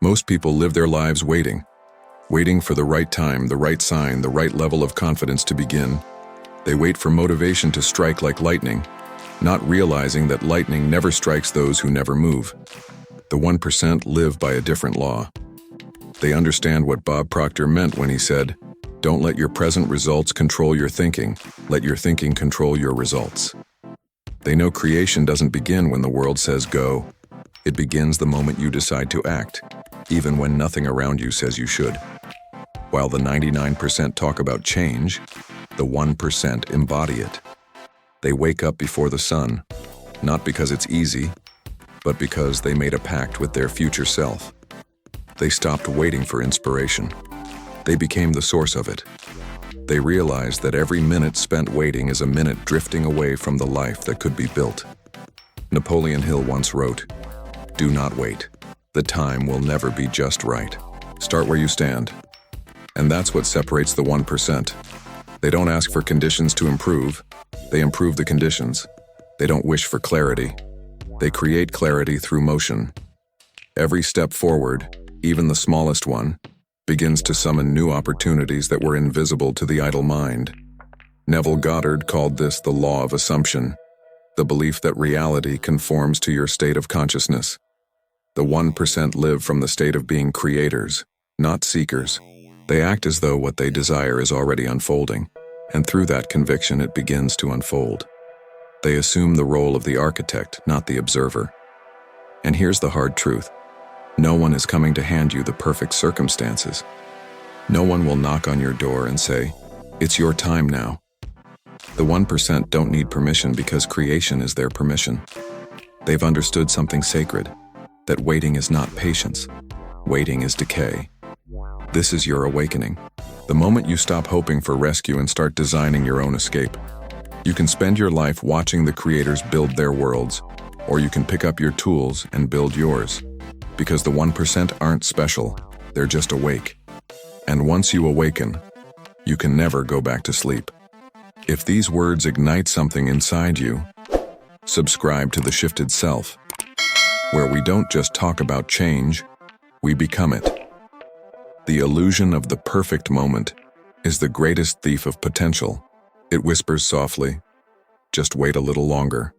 Most people live their lives waiting for the right time, the right sign, the right level of confidence to begin. They wait for motivation to strike like lightning, not realizing that lightning never strikes those who never move. The 1% live by a different law. They understand what Bob Proctor meant when he said, "Don't let your present results control your thinking. Let your thinking control your results." They know creation doesn't begin when the world says go. It begins the moment you decide to act, even when nothing around you says you should. While the 99% talk about change, the 1% embody it. They wake up before the sun, not because it's easy, but because they made a pact with their future self. They stopped waiting for inspiration. They became the source of it. They realized that every minute spent waiting is a minute drifting away from the life that could be built. Napoleon Hill once wrote, "Do not wait. The time will never be just right. Start where you stand." And that's what separates the 1%. They don't ask for conditions to improve. They improve the conditions. They don't wish for clarity. They create clarity through motion. Every step forward, even the smallest one, begins to summon new opportunities that were invisible to the idle mind. Neville Goddard called this the law of assumption, the belief that reality conforms to your state of consciousness. The 1% live from the state of being creators, not seekers. They act as though what they desire is already unfolding, and through that conviction it begins to unfold. They assume the role of the architect, not the observer. And here's the hard truth. No one is coming to hand you the perfect circumstances. No one will knock on your door and say, "It's your time now." The 1% don't need permission because creation is their permission. They've understood something sacred, that waiting is not patience. Waiting is decay. This is your awakening. The moment you stop hoping for rescue and start designing your own escape. You can spend your life watching the creators build their worlds, or you can pick up your tools and build yours. Because the 1% aren't special, they're just awake. And once you awaken, you can never go back to sleep. If these words ignite something inside you, subscribe to The Shifted Self, where we don't just talk about change, we become it. The illusion of the perfect moment is the greatest thief of potential. It whispers softly, "Just wait a little longer.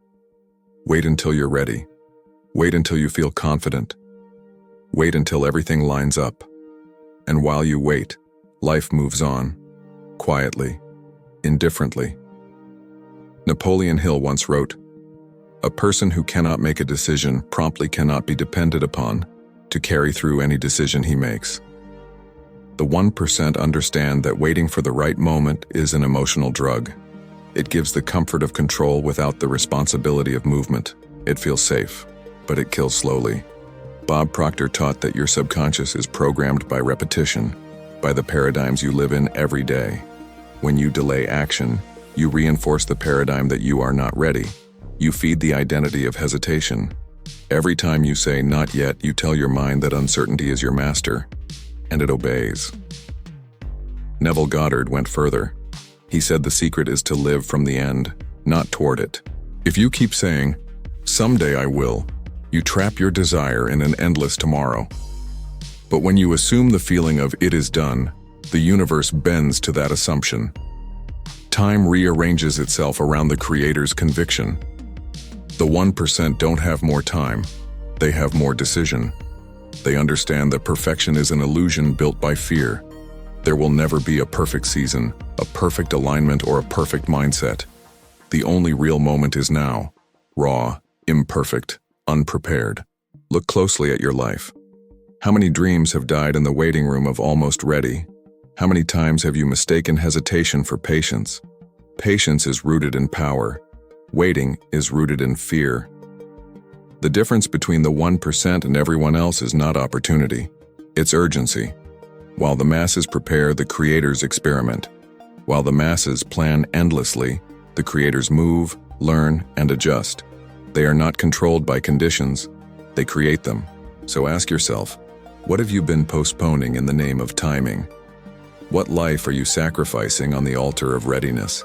Wait until you're ready. Wait until you feel confident. Wait until everything lines up." And while you wait, life moves on, quietly, indifferently. Napoleon Hill once wrote, "A person who cannot make a decision promptly cannot be depended upon to carry through any decision he makes." The 1% understand that waiting for the right moment is an emotional drug. It gives the comfort of control without the responsibility of movement. It feels safe, but it kills slowly. Bob Proctor taught that your subconscious is programmed by repetition, by the paradigms you live in every day. When you delay action, you reinforce the paradigm that you are not ready. You feed the identity of hesitation. Every time you say "not yet," you tell your mind that uncertainty is your master, and it obeys. Neville Goddard went further. He said the secret is to live from the end, not toward it. If you keep saying, "Someday I will," you trap your desire in an endless tomorrow. But when you assume the feeling of "it is done," the universe bends to that assumption. Time rearranges itself around the creator's conviction. The 1% don't have more time, they have more decision. They understand that perfection is an illusion built by fear. There will never be a perfect season, a perfect alignment, or a perfect mindset. The only real moment is now, raw, imperfect, unprepared. Look closely at your life. How many dreams have died in the waiting room of almost ready? How many times have you mistaken hesitation for patience? Patience is rooted in power. Waiting is rooted in fear. The difference between the 1% and everyone else is not opportunity, it's urgency. While the masses prepare, the creators experiment. While the masses plan endlessly, the creators move, learn, and adjust. They are not controlled by conditions, they create them. So ask yourself, what have you been postponing in the name of timing? What life are you sacrificing on the altar of readiness?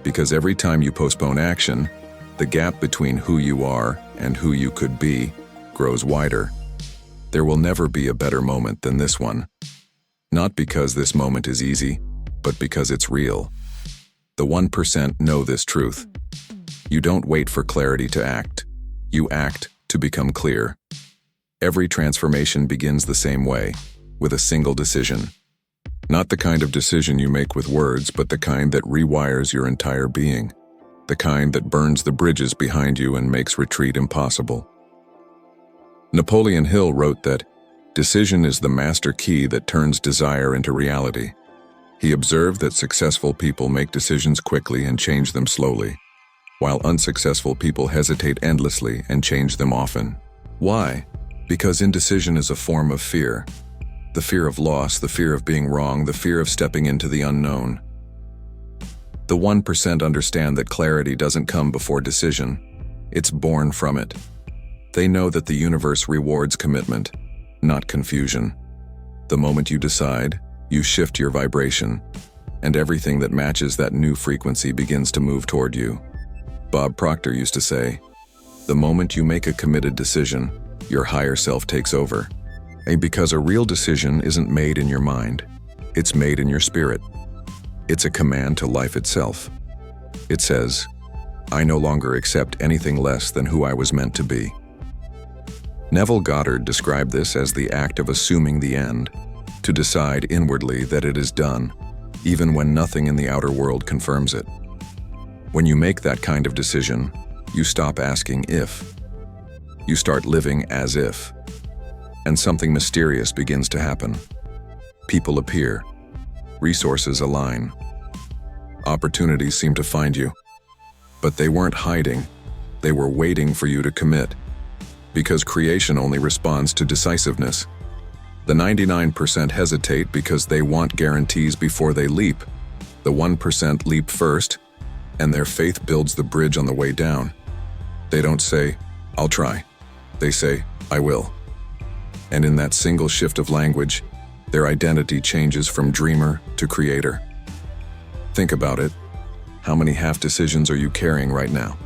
Because every time you postpone action, the gap between who you are and who you could be grows wider. There will never be a better moment than this one. Not because this moment is easy, but because it's real. The 1% know this truth. You don't wait for clarity to act. You act to become clear. Every transformation begins the same way, with a single decision. Not the kind of decision you make with words, but the kind that rewires your entire being. The kind that burns the bridges behind you and makes retreat impossible. Napoleon Hill wrote that, "Decision is the master key that turns desire into reality." He observed that successful people make decisions quickly and change them slowly, while unsuccessful people hesitate endlessly and change them often. Why? Because indecision is a form of fear. The fear of loss, the fear of being wrong, the fear of stepping into the unknown. The 1% understand that clarity doesn't come before decision. It's born from it. They know that the universe rewards commitment, not confusion. The moment you decide, you shift your vibration, and everything that matches that new frequency begins to move toward you. Bob Proctor used to say, "The moment you make a committed decision, your higher self takes over." Because a real decision isn't made in your mind, it's made in your spirit. It's a command to life itself. It says, "I no longer accept anything less than who I was meant to be." Neville Goddard described this as the act of assuming the end, to decide inwardly that it is done, even when nothing in the outer world confirms it. When you make that kind of decision, you stop asking if. You start living as if. And something mysterious begins to happen. People appear. Resources align. Opportunities seem to find you. But they weren't hiding. They were waiting for you to commit. Because creation only responds to decisiveness. The 99% hesitate because they want guarantees before they leap. The 1% leap first, and their faith builds the bridge on the way down. They don't say, "I'll try." They say, "I will." And in that single shift of language, their identity changes from dreamer to creator. Think about it. How many half decisions are you carrying right now?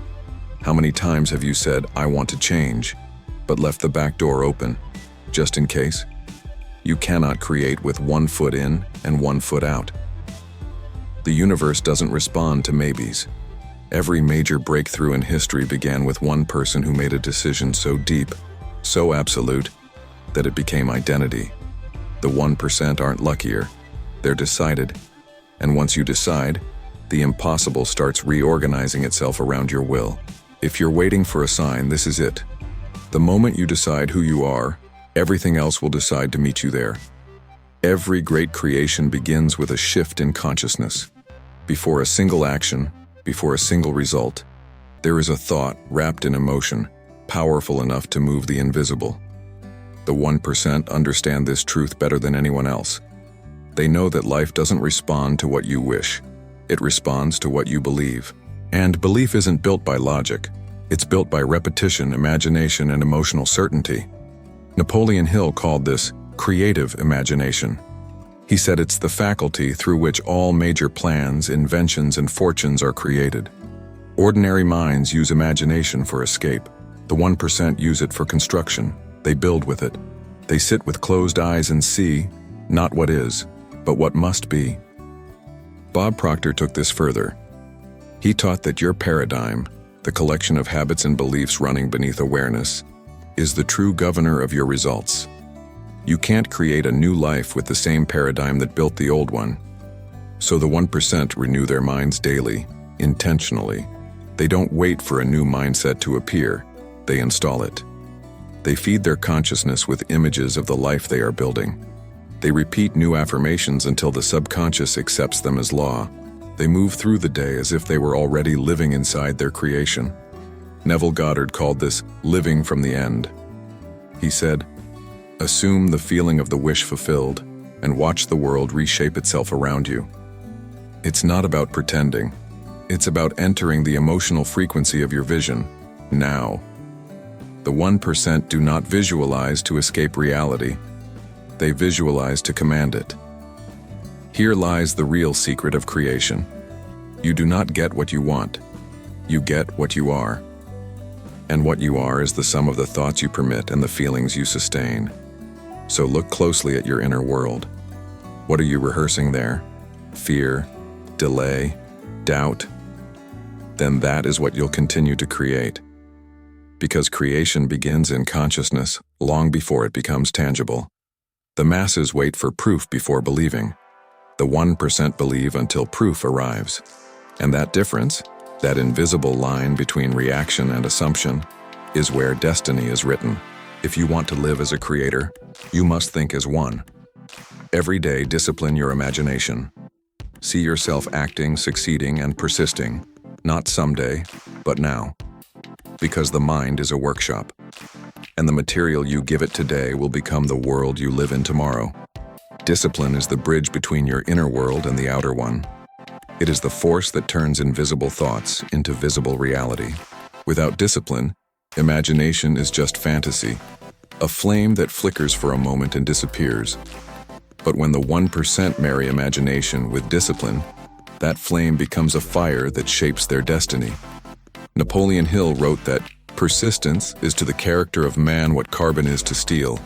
How many times have you said, "I want to change," but left the back door open, just in case? You cannot create with 1 foot in and 1 foot out. The universe doesn't respond to maybes. Every major breakthrough in history began with one person who made a decision so deep, so absolute, that it became identity. The 1% aren't luckier. They're decided. And once you decide, the impossible starts reorganizing itself around your will. If you're waiting for a sign, this is it. The moment you decide who you are, everything else will decide to meet you there. Every great creation begins with a shift in consciousness. Before a single action, before a single result, there is a thought wrapped in emotion, powerful enough to move the invisible. The 1% understand this truth better than anyone else. They know that life doesn't respond to what you wish. It responds to what you believe. And belief isn't built by logic. It's built by repetition, imagination, and emotional certainty. Napoleon Hill called this creative imagination. He said it's the faculty through which all major plans, inventions, and fortunes are created. Ordinary minds use imagination for escape. The 1% use it for construction. They build with it. They sit with closed eyes and see, not what is, but what must be. Bob Proctor took this further. He taught that your paradigm, the collection of habits and beliefs running beneath awareness, is the true governor of your results. You can't create a new life with the same paradigm that built the old one. So the 1% renew their minds daily, intentionally. They don't wait for a new mindset to appear. They install it. They feed their consciousness with images of the life they are building. They repeat new affirmations until the subconscious accepts them as law. They move through the day as if they were already living inside their creation. Neville Goddard called this living from the end. He said, "Assume the feeling of the wish fulfilled and watch the world reshape itself around you." It's not about pretending. It's about entering the emotional frequency of your vision, now. The 1% do not visualize to escape reality. They visualize to command it. Here lies the real secret of creation. You do not get what you want. You get what you are. And what you are is the sum of the thoughts you permit and the feelings you sustain. So look closely at your inner world. What are you rehearsing there? Fear, delay, doubt? Then that is what you'll continue to create. Because creation begins in consciousness long before it becomes tangible. The masses wait for proof before believing. The 1% believe until proof arrives. And that difference, that invisible line between reaction and assumption, is where destiny is written. If you want to live as a creator, you must think as one. Every day, discipline your imagination. See yourself acting, succeeding, and persisting, not someday, but now. Because the mind is a workshop, and the material you give it today will become the world you live in tomorrow. Discipline is the bridge between your inner world and the outer one. It is the force that turns invisible thoughts into visible reality. Without discipline, imagination is just fantasy, a flame that flickers for a moment and disappears. But when the 1% marry imagination with discipline, that flame becomes a fire that shapes their destiny. Napoleon Hill wrote that persistence is to the character of man what carbon is to steel.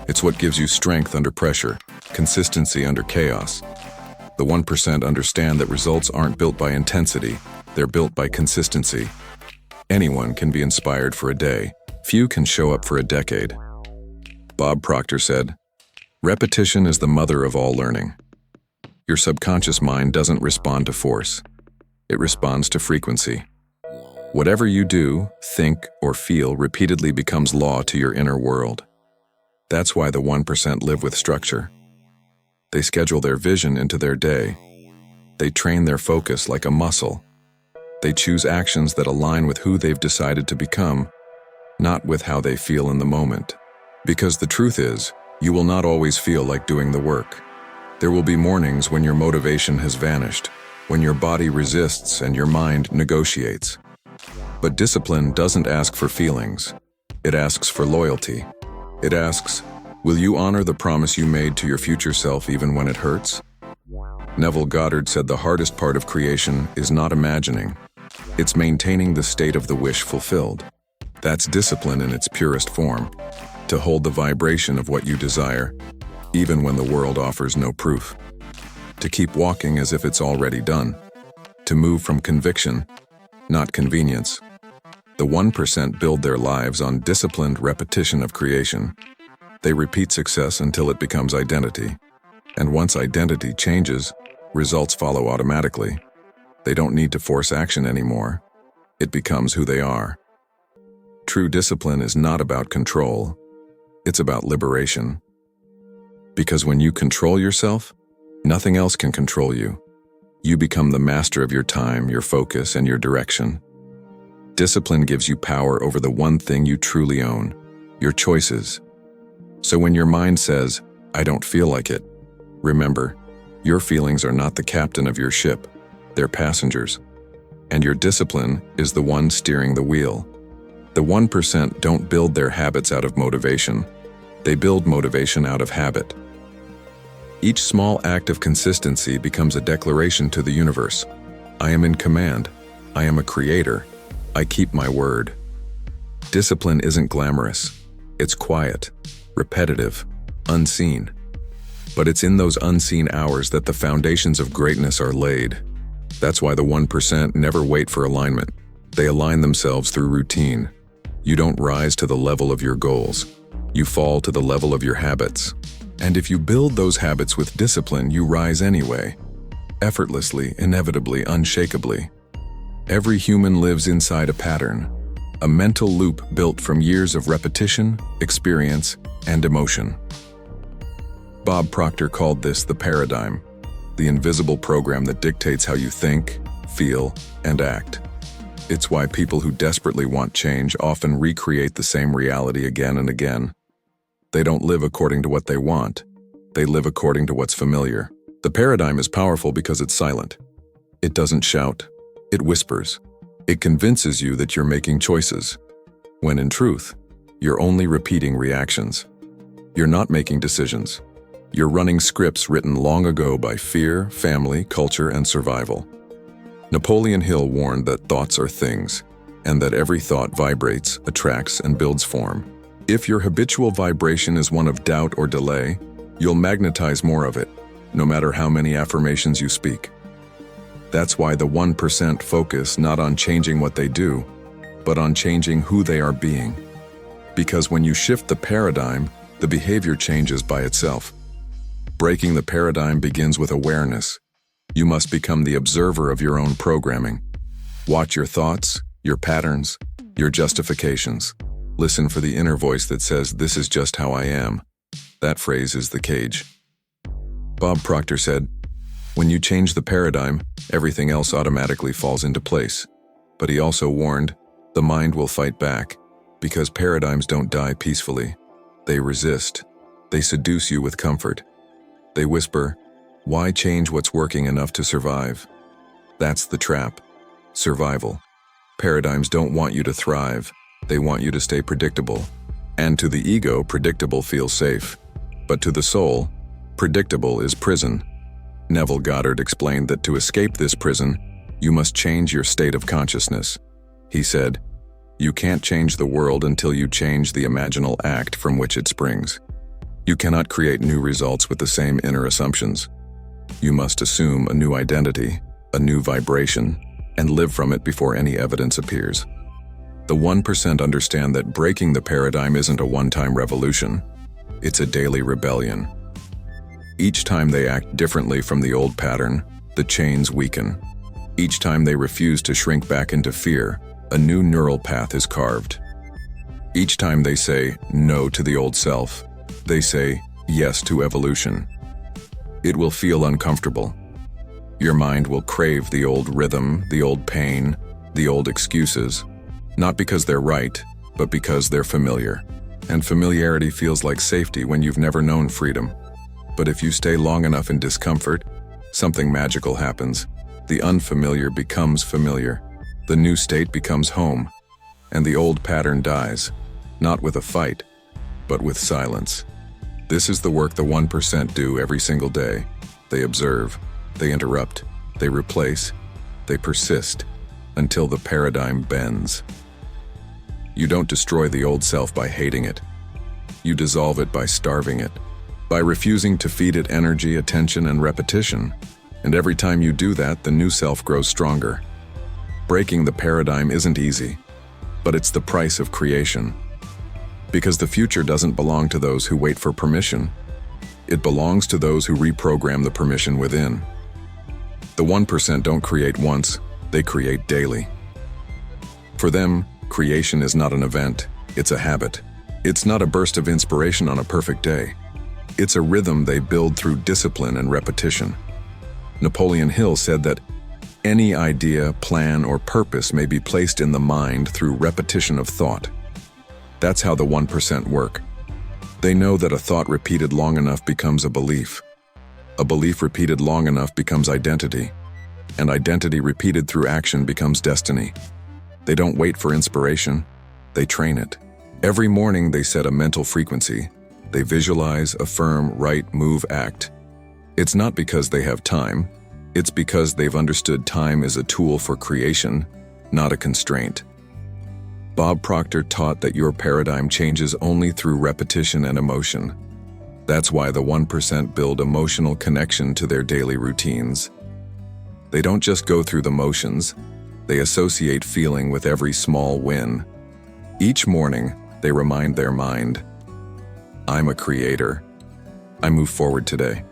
It's what gives you strength under pressure, consistency under chaos. The 1% understand that results aren't built by intensity, they're built by consistency. Anyone can be inspired for a day. Few can show up for a decade. Bob Proctor said, "Repetition is the mother of all learning." Your subconscious mind doesn't respond to force. It responds to frequency. Whatever you do, think, or feel repeatedly becomes law to your inner world. That's why the 1% live with structure. They schedule their vision into their day. They train their focus like a muscle. They choose actions that align with who they've decided to become, not with how they feel in the moment. Because the truth is, you will not always feel like doing the work. There will be mornings when your motivation has vanished, when your body resists and your mind negotiates. But discipline doesn't ask for feelings. It asks for loyalty. It asks, will you honor the promise you made to your future self even when it hurts? Neville Goddard said the hardest part of creation is not imagining. It's maintaining the state of the wish fulfilled. That's discipline in its purest form. To hold the vibration of what you desire, even when the world offers no proof. To keep walking as if it's already done. To move from conviction, not convenience. The 1% build their lives on disciplined repetition of creation. They repeat success until it becomes identity. And once identity changes, results follow automatically. They don't need to force action anymore. It becomes who they are. True discipline is not about control. It's about liberation. Because when you control yourself, nothing else can control you. You become the master of your time, your focus, and your direction. Discipline gives you power over the one thing you truly own, your choices. So when your mind says, "I don't feel like it," remember, your feelings are not the captain of your ship, they're passengers. And your discipline is the one steering the wheel. The 1% don't build their habits out of motivation. They build motivation out of habit. Each small act of consistency becomes a declaration to the universe. I am in command. I am a creator. I keep my word. Discipline isn't glamorous. It's quiet, repetitive, unseen. But it's in those unseen hours that the foundations of greatness are laid. That's why the 1% never wait for alignment. They align themselves through routine. You don't rise to the level of your goals. You fall to the level of your habits. And if you build those habits with discipline, you rise anyway. Effortlessly, inevitably, unshakably. Every human lives inside a pattern, a mental loop built from years of repetition, experience, and emotion. Bob Proctor called this the paradigm, the invisible program that dictates how you think, feel, and act. It's why people who desperately want change often recreate the same reality again and again. They don't live according to what they want. They live according to what's familiar. The paradigm is powerful because it's silent. It doesn't shout. It whispers. It convinces you that you're making choices, when in truth, you're only repeating reactions. You're not making decisions. You're running scripts written long ago by fear, family, culture, and survival. Napoleon Hill warned that thoughts are things, and that every thought vibrates, attracts, and builds form. If your habitual vibration is one of doubt or delay, you'll magnetize more of it, no matter how many affirmations you speak. That's why the 1% focus not on changing what they do, but on changing who they are being. Because when you shift the paradigm, the behavior changes by itself. Breaking the paradigm begins with awareness. You must become the observer of your own programming. Watch your thoughts, your patterns, your justifications. Listen for the inner voice that says, "This is just how I am." That phrase is the cage. Bob Proctor said, "When you change the paradigm, everything else automatically falls into place." But he also warned, the mind will fight back, because paradigms don't die peacefully. They resist. They seduce you with comfort. They whisper, "Why change what's working enough to survive?" That's the trap. Survival. Paradigms don't want you to thrive. They want you to stay predictable. And to the ego, predictable feels safe. But to the soul, predictable is prison. Neville Goddard explained that to escape this prison, you must change your state of consciousness. He said, "You can't change the world until you change the imaginal act from which it springs. You cannot create new results with the same inner assumptions. You must assume a new identity, a new vibration, and live from it before any evidence appears." The 1% understand that breaking the paradigm isn't a one-time revolution. It's a daily rebellion. Each time they act differently from the old pattern, the chains weaken. Each time they refuse to shrink back into fear, a new neural path is carved. Each time they say no to the old self, they say yes to evolution. It will feel uncomfortable. Your mind will crave the old rhythm, the old pain, the old excuses, not because they're right, but because they're familiar. And familiarity feels like safety when you've never known freedom. But if you stay long enough in discomfort, something magical happens. The unfamiliar becomes familiar. The new state becomes home. And the old pattern dies, not with a fight, but with silence. This is the work the 1% do every single day. They observe, they interrupt, they replace, they persist, until the paradigm bends. You don't destroy the old self by hating it. You dissolve it by starving it, by refusing to feed it energy, attention, and repetition. And every time you do that, the new self grows stronger. Breaking the paradigm isn't easy, but it's the price of creation. Because the future doesn't belong to those who wait for permission. It belongs to those who reprogram the permission within. The 1% don't create once, they create daily. For them, creation is not an event, it's a habit. It's not a burst of inspiration on a perfect day. It's a rhythm they build through discipline and repetition. Napoleon Hill said that any idea, plan, or purpose may be placed in the mind through repetition of thought. That's how the 1% work. They know that a thought repeated long enough becomes a belief. A belief repeated long enough becomes identity. And identity repeated through action becomes destiny. They don't wait for inspiration, they train it. Every morning they set a mental frequency. They visualize, affirm, write, move, act. It's not because they have time, it's because they've understood time is a tool for creation, not a constraint. Bob Proctor taught that your paradigm changes only through repetition and emotion. That's why the 1% build emotional connection to their daily routines. They don't just go through the motions, they associate feeling with every small win. Each morning, they remind their mind, "I'm a creator. I move forward today."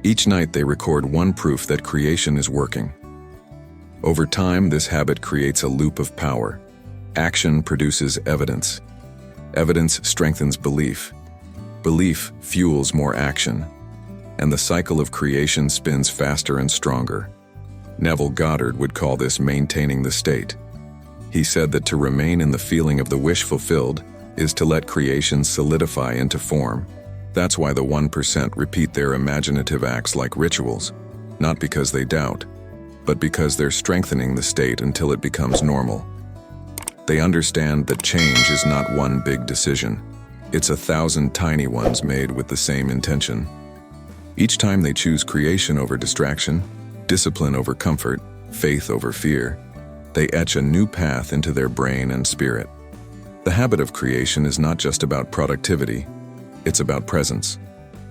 Each night they record one proof that creation is working. Over time, this habit creates a loop of power. Action produces evidence. Evidence strengthens belief. Belief fuels more action. And the cycle of creation spins faster and stronger. Neville Goddard would call this maintaining the state. He said that to remain in the feeling of the wish fulfilled is to let creation solidify into form. That's why the 1% repeat their imaginative acts like rituals, not because they doubt, but because they're strengthening the state until it becomes normal. They understand that change is not one big decision. It's 1,000 tiny ones made with the same intention. Each time they choose creation over distraction, discipline over comfort, faith over fear, they etch a new path into their brain and spirit. The habit of creation is not just about productivity, it's about presence.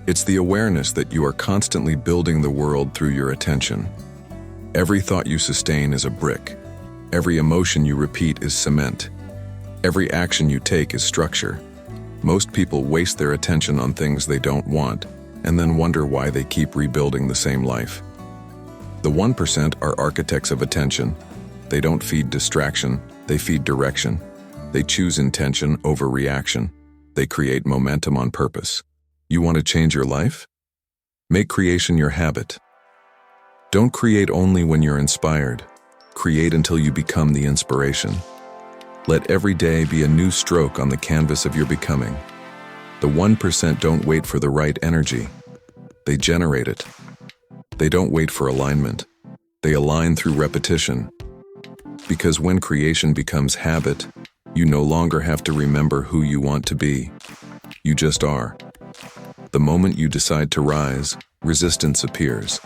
It's the awareness that you are constantly building the world through your attention. Every thought you sustain is a brick. Every emotion you repeat is cement. Every action you take is structure. Most people waste their attention on things they don't want, and then wonder why they keep rebuilding the same life. The 1% are architects of attention. They don't feed distraction, they feed direction. They choose intention over reaction. They create momentum on purpose. You want to change your life? Make creation your habit. Don't create only when you're inspired. Create until you become the inspiration. Let every day be a new stroke on the canvas of your becoming. The 1% don't wait for the right energy. They generate it. They don't wait for alignment. They align through repetition. Because when creation becomes habit, you no longer have to remember who you want to be. You just are. The moment you decide to rise, resistance appears.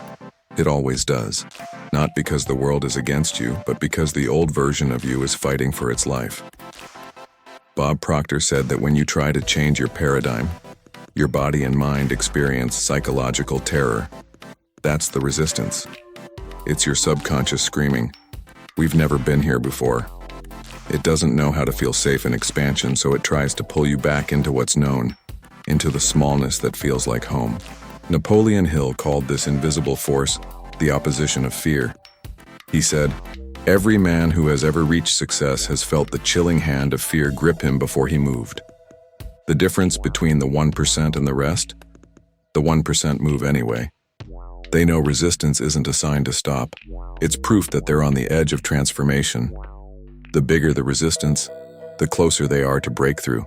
It always does. Not because the world is against you, but because the old version of you is fighting for its life. Bob Proctor said that when you try to change your paradigm, your body and mind experience psychological terror. That's the resistance. It's your subconscious screaming, "We've never been here before." It doesn't know how to feel safe in expansion, so it tries to pull you back into what's known, into the smallness that feels like home. Napoleon Hill called this invisible force the opposition of fear. He said, "Every man who has ever reached success has felt the chilling hand of fear grip him before he moved." The difference between the 1% and the rest? The 1% move anyway. They know resistance isn't a sign to stop. It's proof that they're on the edge of transformation. The bigger the resistance, the closer they are to breakthrough.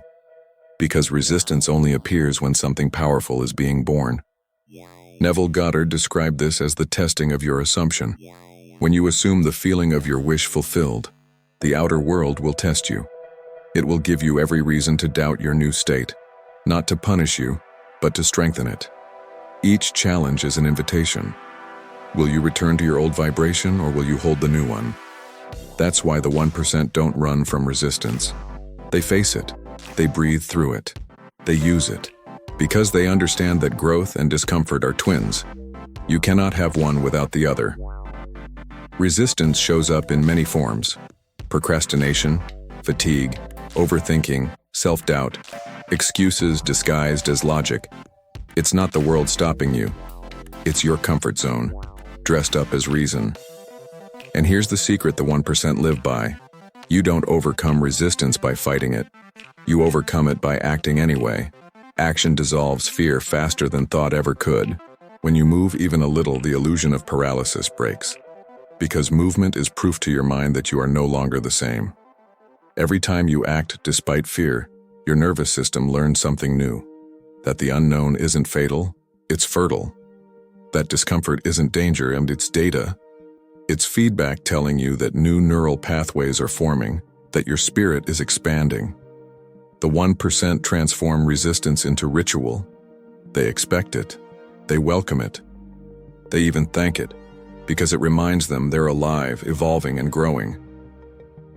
Because resistance only appears when something powerful is being born. Neville Goddard described this as the testing of your assumption. When you assume the feeling of your wish fulfilled, the outer world will test you. It will give you every reason to doubt your new state, not to punish you, but to strengthen it. Each challenge is an invitation. Will you return to your old vibration, or will you hold the new one? That's why the 1% don't run from resistance. They face it. They breathe through it. They use it. Because they understand that growth and discomfort are twins. You cannot have one without the other. Resistance shows up in many forms: procrastination, fatigue, overthinking, self-doubt, excuses disguised as logic. It's not the world stopping you. It's your comfort zone, dressed up as reason. And here's the secret the 1% live by. You don't overcome resistance by fighting it. You overcome it by acting anyway. Action dissolves fear faster than thought ever could. When you move even a little, the illusion of paralysis breaks. Because movement is proof to your mind that you are no longer the same. Every time you act despite fear, your nervous system learns something new. That the unknown isn't fatal, it's fertile. That discomfort isn't danger, and it's data. It's feedback telling you that new neural pathways are forming, that your spirit is expanding. The 1% transform resistance into ritual. They expect it. They welcome it. They even thank it, because it reminds them they're alive, evolving, and growing.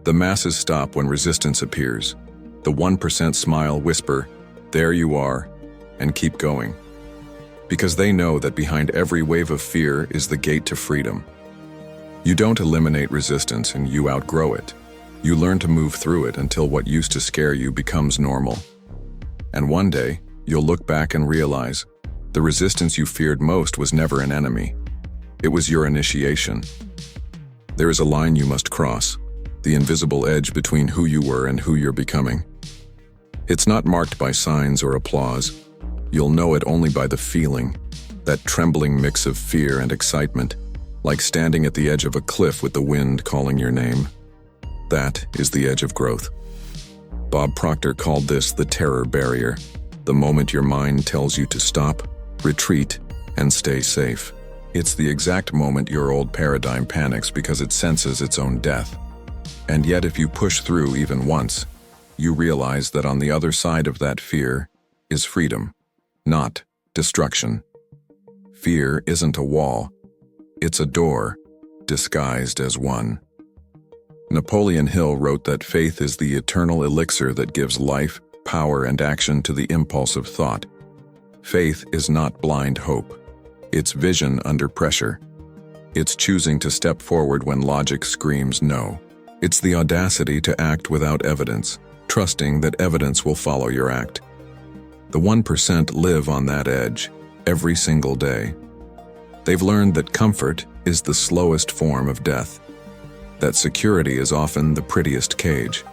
The masses stop when resistance appears. The 1% smile, whisper, "There you are," and keep going. Because they know that behind every wave of fear is the gate to freedom. You don't eliminate resistance and you outgrow it. You learn to move through it until what used to scare you becomes normal. And one day, you'll look back and realize the resistance you feared most was never an enemy. It was your initiation. There is a line you must cross, the invisible edge between who you were and who you're becoming. It's not marked by signs or applause. You'll know it only by the feeling, that trembling mix of fear and excitement, like standing at the edge of a cliff with the wind calling your name. That is the edge of growth. Bob Proctor called this the terror barrier, the moment your mind tells you to stop, retreat, and stay safe. It's the exact moment your old paradigm panics because it senses its own death. And yet if you push through even once, you realize that on the other side of that fear is freedom, not destruction. Fear isn't a wall. It's a door, disguised as one. Napoleon Hill wrote that faith is the eternal elixir that gives life, power, and action to the impulse of thought. Faith is not blind hope. It's vision under pressure. It's choosing to step forward when logic screams no. It's the audacity to act without evidence, trusting that evidence will follow your act. The 1% live on that edge, every single day. They've learned that comfort is the slowest form of death, that security is often the prettiest cage,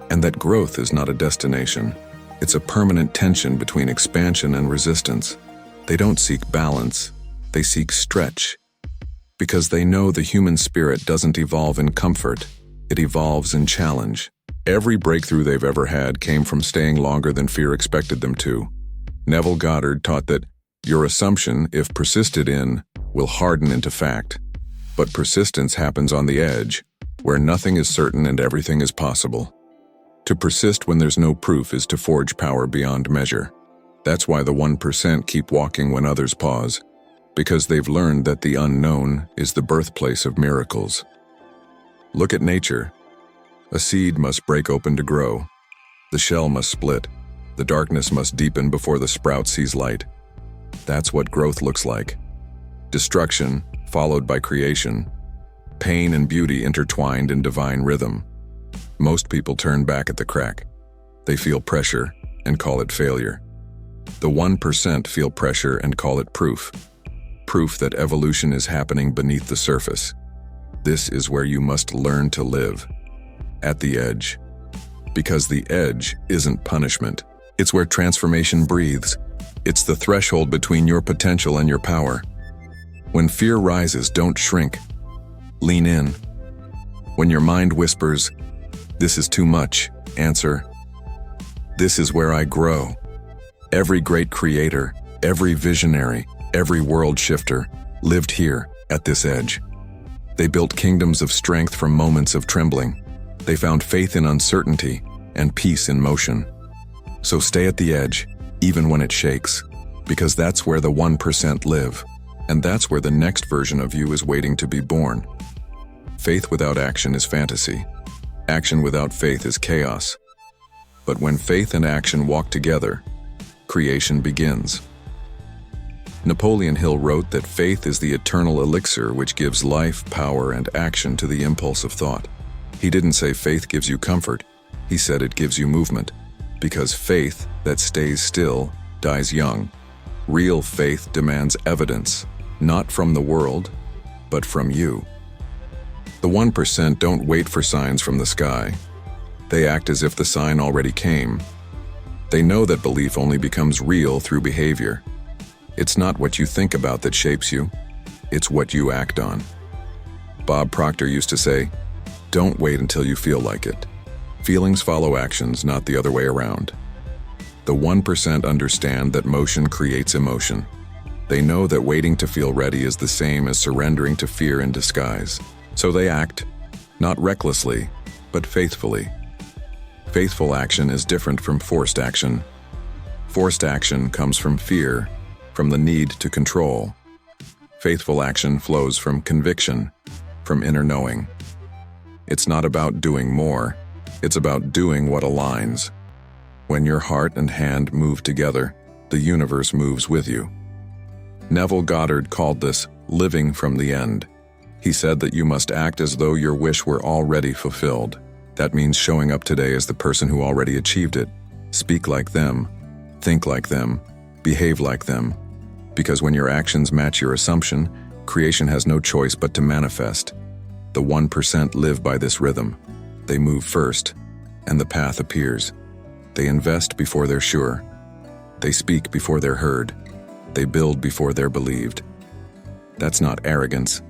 and that growth is not a destination. It's a permanent tension between expansion and resistance. They don't seek balance, they seek stretch, because they know the human spirit doesn't evolve in comfort, it evolves in challenge. Every breakthrough they've ever had came from staying longer than fear expected them to. Neville Goddard taught that your assumption, if persisted in, will harden into fact. But persistence happens on the edge, where nothing is certain and everything is possible. To persist when there's no proof is to forge power beyond measure. That's why the 1% keep walking when others pause, because they've learned that the unknown is the birthplace of miracles. Look at nature. A seed must break open to grow. The shell must split. The darkness must deepen before the sprout sees light. That's what growth looks like. Destruction, followed by creation. Pain and beauty intertwined in divine rhythm. Most people turn back at the crack. They feel pressure and call it failure. The 1% feel pressure and call it proof. Proof that evolution is happening beneath the surface. This is where you must learn to live. At the edge. Because the edge isn't punishment. It's where transformation breathes. It's the threshold between your potential and your power. When fear rises, don't shrink. Lean in. When your mind whispers, "This is too much," answer, "This is where I grow." Every great creator, every visionary, every world shifter lived here at this edge. They built kingdoms of strength from moments of trembling. They found faith in uncertainty and peace in motion. So stay at the edge, even when it shakes, because that's where the 1% live, and that's where the next version of you is waiting to be born. Faith without action is fantasy. Action without faith is chaos. But when faith and action walk together, creation begins. Napoleon Hill wrote that faith is the eternal elixir which gives life, power, and action to the impulse of thought. He didn't say faith gives you comfort, he said it gives you movement. Because faith that stays still dies young. Real faith demands evidence, not from the world, but from you. The 1% don't wait for signs from the sky. They act as if the sign already came. They know that belief only becomes real through behavior. It's not what you think about that shapes you, it's what you act on. Bob Proctor used to say, "Don't wait until you feel like it. Feelings follow actions, not the other way around." The 1% understand that motion creates emotion. They know that waiting to feel ready is the same as surrendering to fear in disguise. So they act, not recklessly, but faithfully. Faithful action is different from forced action. Forced action comes from fear, from the need to control. Faithful action flows from conviction, from inner knowing. It's not about doing more, it's about doing what aligns. When your heart and hand move together, the universe moves with you. Neville Goddard called this living from the end. He said that you must act as though your wish were already fulfilled. That means showing up today as the person who already achieved it. Speak like them, think like them, behave like them. Because when your actions match your assumption, creation has no choice but to manifest. The 1% live by this rhythm. They move first, and the path appears. They invest before they're sure. They speak before they're heard. They build before they're believed. That's not arrogance.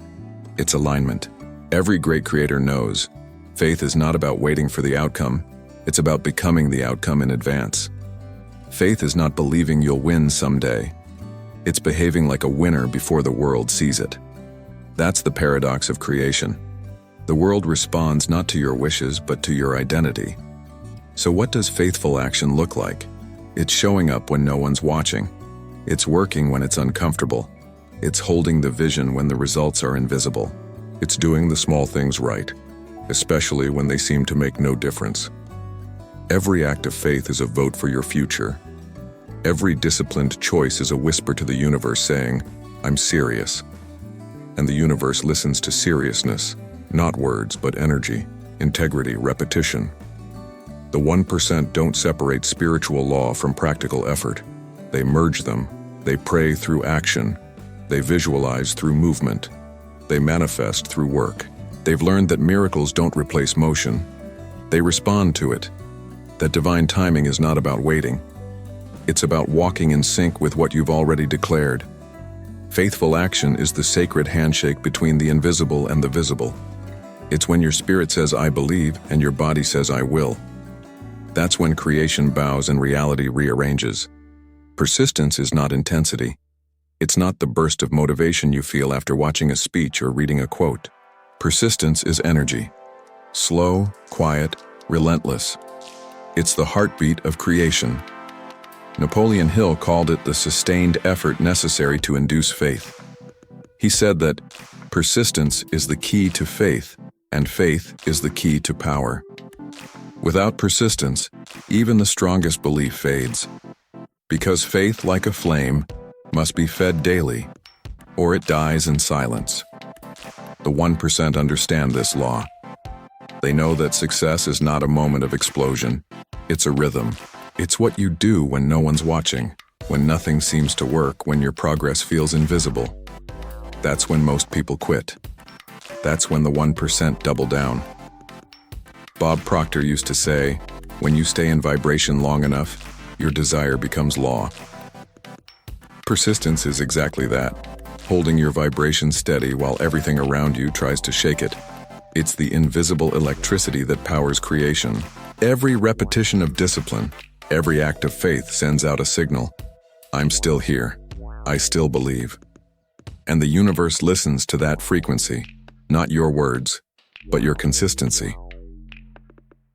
It's alignment. Every great creator knows, faith is not about waiting for the outcome, it's about becoming the outcome in advance. Faith is not believing you'll win someday. It's behaving like a winner before the world sees it. That's the paradox of creation. The world responds not to your wishes, but to your identity. So what does faithful action look like? It's showing up when no one's watching. It's working when it's uncomfortable. It's holding the vision when the results are invisible. It's doing the small things right. especially when they seem to make no difference. Every act of faith is a vote for your future. Every disciplined choice is a whisper to the universe saying, "I'm serious." And the universe listens to seriousness, not words, but energy, integrity, repetition. The 1% don't separate spiritual law from practical effort. They merge them. They pray through action. They visualize through movement. They manifest through work. They've learned that miracles don't replace motion. They respond to it. That divine timing is not about waiting. It's about walking in sync with what you've already declared. Faithful action is the sacred handshake between the invisible and the visible. It's when your spirit says, "I believe," and your body says, "I will." That's when creation bows and reality rearranges. Persistence is not intensity. It's not the burst of motivation you feel after watching a speech or reading a quote. Persistence is energy. Slow, quiet, relentless. It's the heartbeat of creation. Napoleon Hill called it the sustained effort necessary to induce faith. He said that persistence is the key to faith, and faith is the key to power. Without persistence, even the strongest belief fades. Because faith, like a flame, must be fed daily, or it dies in silence. The 1% understand this law. They know that success is not a moment of explosion. It's a rhythm. It's what you do when no one's watching, when nothing seems to work, when your progress feels invisible. That's when most people quit. That's when the 1% double down. Bob Proctor used to say, "When you stay in vibration long enough, your desire becomes law." Persistence is exactly that, holding your vibration steady while everything around you tries to shake it. It's the invisible electricity that powers creation. Every repetition of discipline, every act of faith sends out a signal. I'm still here. I still believe. And the universe listens to that frequency, not your words, but your consistency.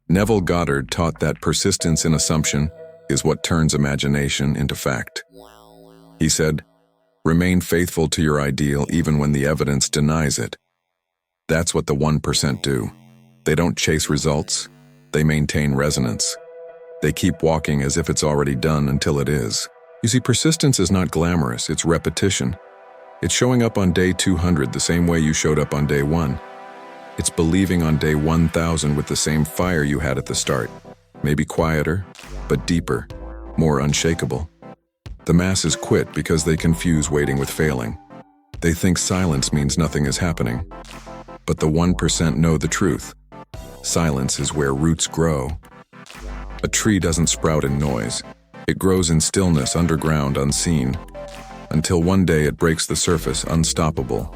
Neville Goddard taught that persistence in assumption is what turns imagination into fact. He said, "Remain faithful to your ideal even when the evidence denies it." That's what the 1% do. They don't chase results. They maintain resonance. They keep walking as if it's already done until it is. You see, persistence is not glamorous, it's repetition. It's showing up on day 200 the same way you showed up on day 1. It's believing on day 1000 with the same fire you had at the start. Maybe quieter, but deeper, more unshakable. The masses quit because they confuse waiting with failing. They think silence means nothing is happening. But the 1% know the truth. Silence is where roots grow. A tree doesn't sprout in noise. It grows in stillness, underground, unseen, until one day it breaks the surface, unstoppable.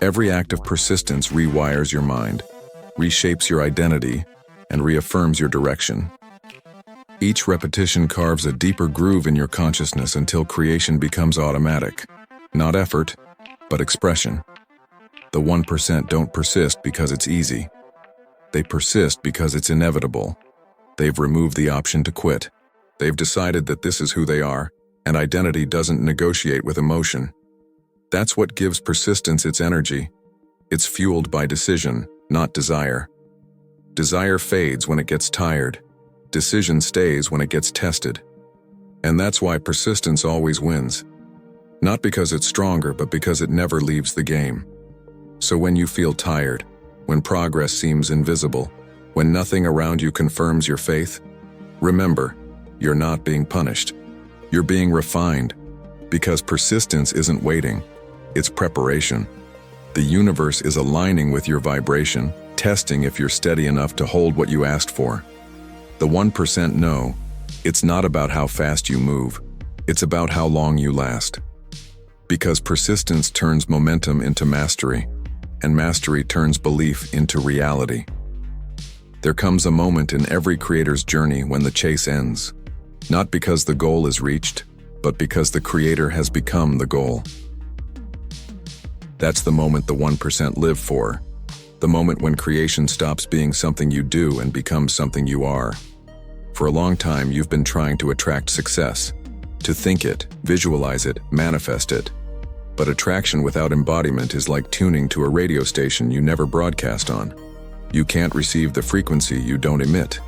Every act of persistence rewires your mind, reshapes your identity, and reaffirms your direction. Each repetition carves a deeper groove in your consciousness until creation becomes automatic. Not effort, but expression. The 1% don't persist because it's easy. They persist because it's inevitable. They've removed the option to quit. They've decided that this is who they are, and identity doesn't negotiate with emotion. That's what gives persistence its energy. It's fueled by decision, not desire. Desire fades when it gets tired. Decision stays when it gets tested. And that's why persistence always wins. Not because it's stronger, but because it never leaves the game. So when you feel tired, when progress seems invisible, when nothing around you confirms your faith, remember, you're not being punished. You're being refined, because persistence isn't waiting, it's preparation. The universe is aligning with your vibration, testing if you're steady enough to hold what you asked for. The 1% know, it's not about how fast you move, it's about how long you last. Because persistence turns momentum into mastery, and mastery turns belief into reality. There comes a moment in every creator's journey when the chase ends, not because the goal is reached, but because the creator has become the goal. That's the moment the 1% live for, the moment when creation stops being something you do and becomes something you are. For a long time, you've been trying to attract success, to think it, visualize it, manifest it. But attraction without embodiment is like tuning to a radio station you never broadcast on. You can't receive the frequency you don't emit.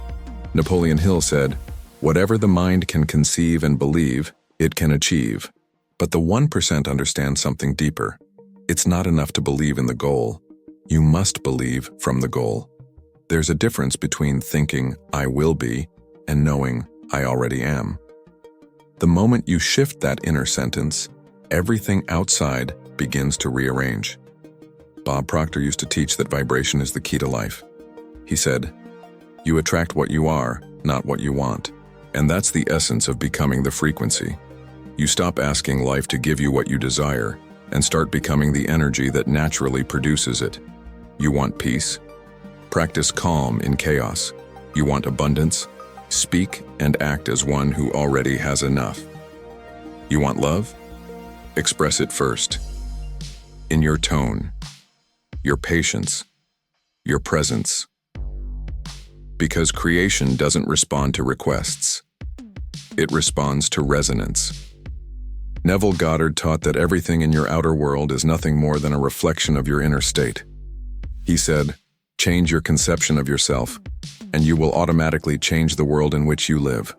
Napoleon Hill said, "Whatever the mind can conceive and believe, it can achieve." But the 1% understand something deeper. It's not enough to believe in the goal. You must believe from the goal. There's a difference between thinking, "I will be," and knowing, "I already am." The moment you shift that inner sentence, everything outside begins to rearrange. Bob Proctor used to teach that vibration is the key to life. He said, "You attract what you are, not what you want." And that's the essence of becoming the frequency. You stop asking life to give you what you desire and start becoming the energy that naturally produces it. You want peace? Practice calm in chaos. You want abundance? Speak and act as one who already has enough. You want love? Express it first. In your tone, your patience, your presence. Because creation doesn't respond to requests. It responds to resonance. Neville Goddard taught that everything in your outer world is nothing more than a reflection of your inner state. He said, "Change your conception of yourself, and you will automatically change the world in which you live."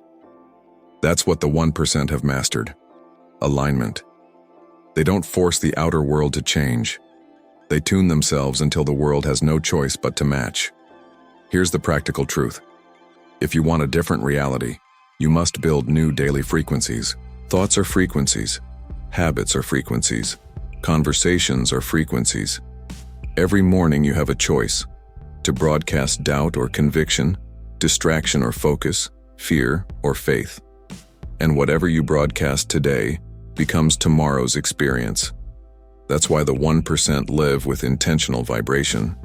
That's what the 1% have mastered. Alignment. They don't force the outer world to change. They tune themselves until the world has no choice but to match. Here's the practical truth. If you want a different reality, you must build new daily frequencies. Thoughts are frequencies. Habits are frequencies. Conversations are frequencies. Every morning you have a choice to broadcast doubt or conviction, distraction or focus, fear or faith. And whatever you broadcast today becomes tomorrow's experience. That's why the 1% live with intentional vibration.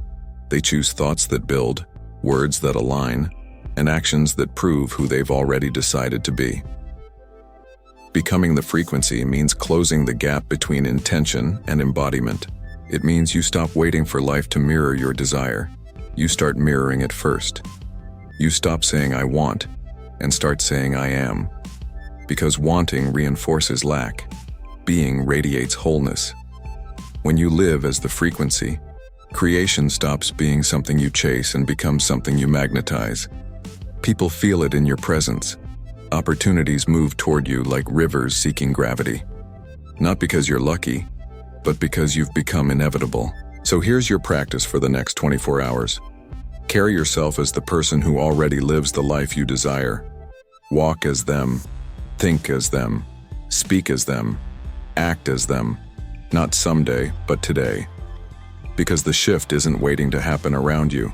They choose thoughts that build, words that align, and actions that prove who they've already decided to be. Becoming the frequency means closing the gap between intention and embodiment. It means you stop waiting for life to mirror your desire. You start mirroring it first. You stop saying "I want" and start saying "I am." Because wanting reinforces lack. Being radiates wholeness. When you live as the frequency, creation stops being something you chase and becomes something you magnetize. People feel it in your presence. Opportunities move toward you like rivers seeking gravity. Not because you're lucky, but because you've become inevitable. So here's your practice for the next 24 hours. Carry yourself as the person who already lives the life you desire. Walk as them, think as them, speak as them, act as them. Not someday, but today. Because the shift isn't waiting to happen around you.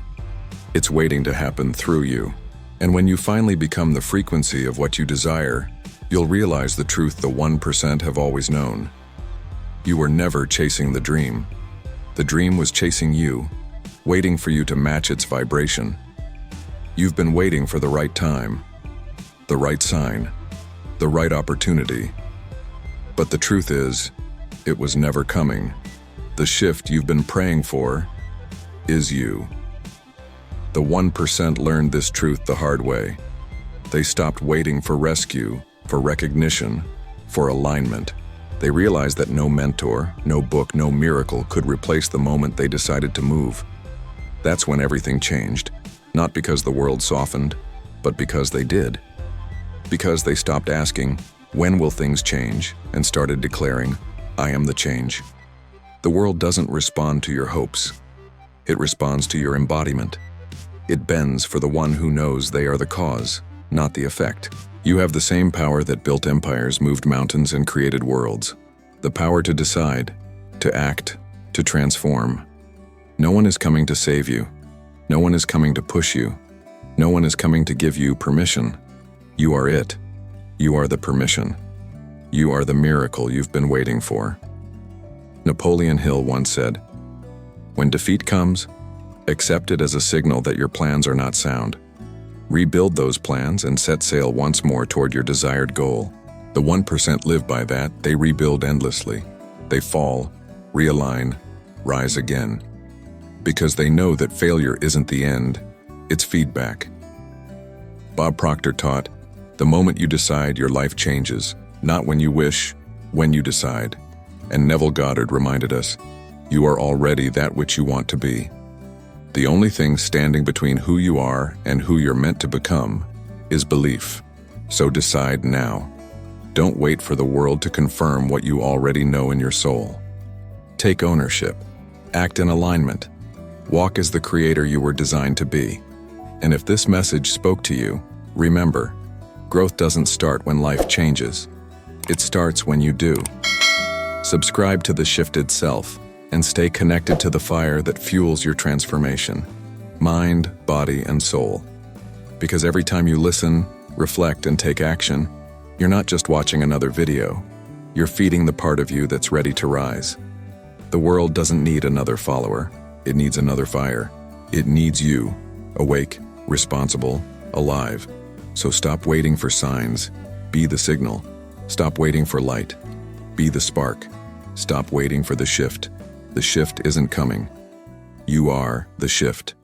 It's waiting to happen through you. And when you finally become the frequency of what you desire, you'll realize the truth the 1% have always known. You were never chasing the dream. The dream was chasing you, waiting for you to match its vibration. You've been waiting for the right time, the right sign, the right opportunity. But the truth is, it was never coming. The shift you've been praying for is you. The 1% learned this truth the hard way. They stopped waiting for rescue, for recognition, for alignment. They realized that no mentor, no book, no miracle could replace the moment they decided to move. That's when everything changed, not because the world softened, but because they did. Because they stopped asking, "When will things change?" and started declaring, "I am the change." The world doesn't respond to your hopes. It responds to your embodiment. It bends for the one who knows they are the cause, not the effect. You have the same power that built empires, moved mountains, and created worlds. The power to decide, to act, to transform. No one is coming to save you. No one is coming to push you. No one is coming to give you permission. You are it. You are the permission. You are the miracle you've been waiting for. Napoleon Hill once said, "When defeat comes, accept it as a signal that your plans are not sound. Rebuild those plans and set sail once more toward your desired goal." The 1% live by that. They rebuild endlessly. They fall, realign, rise again. Because they know that failure isn't the end, it's feedback. Bob Proctor taught, "The moment you decide, your life changes. Not when you wish, when you decide." And Neville Goddard reminded us, "You are already that which you want to be." The only thing standing between who you are and who you're meant to become is belief. So decide now. Don't wait for the world to confirm what you already know in your soul. Take ownership. Act in alignment. Walk as the creator you were designed to be. And if this message spoke to you, remember, growth doesn't start when life changes. It starts when you do. Subscribe to The Shifted Self and stay connected to the fire that fuels your transformation, mind, body, and soul. Because every time you listen, reflect, and take action, you're not just watching another video. You're feeding the part of you that's ready to rise. The world doesn't need another follower. It needs another fire. It needs you, awake, responsible, alive. So stop waiting for signs. Be the signal. Stop waiting for light. Be the spark. Stop waiting for the shift. The shift isn't coming. You are the shift.